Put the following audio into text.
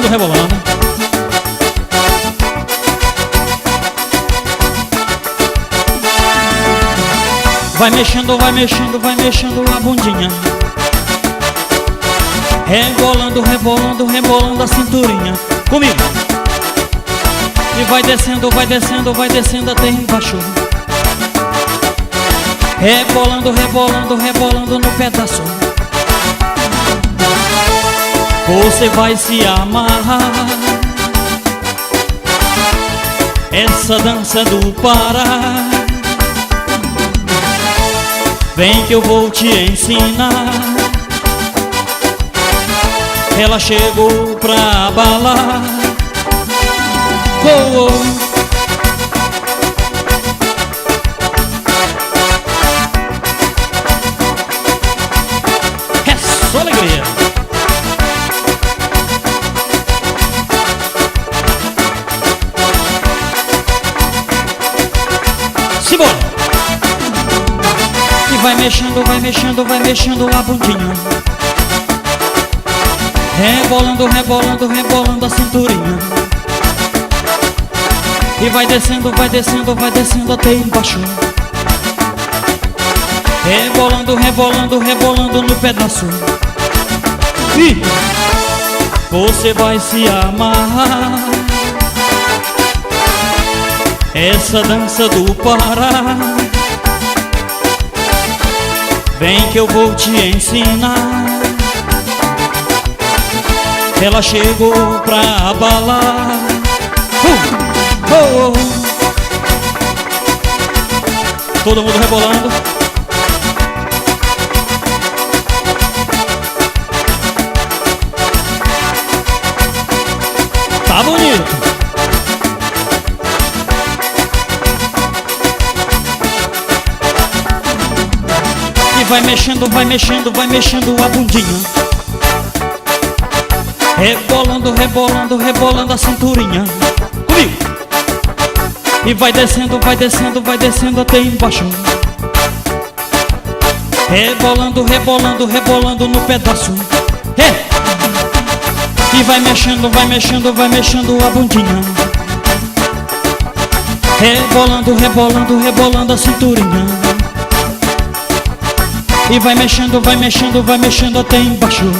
rebolando, rebolando. Vai mexendo, vai mexendo, vai mexendo a bundinha. Rebolando, rebolando, rebolando a cinturinha. Comigo. E vai descendo, vai descendo, vai descendo até embaixo. Rebolando, rebolando, rebolando no pedaço. Você vai se amarrar. Essa dança do Pará. Vem que eu vou te ensinar. Ela chegou pra abalar. Oh, oh. É só alegria. Simbora. E vai mexendo, vai mexendo, vai mexendo a bundinha. Rebolando, rebolando, rebolando a cinturinha. E vai descendo, vai descendo, vai descendo até embaixo. Rebolando, rebolando, rebolando no pedaço. E você vai se amarrar. Essa dança do Pará. Vem que eu vou te ensinar. Ela chegou pra abalar. Oh, oh. Todo mundo rebolando. Tá bonito. E vai mexendo, vai mexendo, vai mexendo a bundinha. Rebolando, rebolando, rebolando a cinturinha. Comigo. E vai descendo, vai descendo, vai descendo até embaixo. Rebolando, rebolando, rebolando no pedaço. E vai mexendo, vai mexendo, vai mexendo a bundinha. Rebolando, rebolando, rebolando a cinturinha. E vai mexendo, vai mexendo, vai mexendo até embaixo.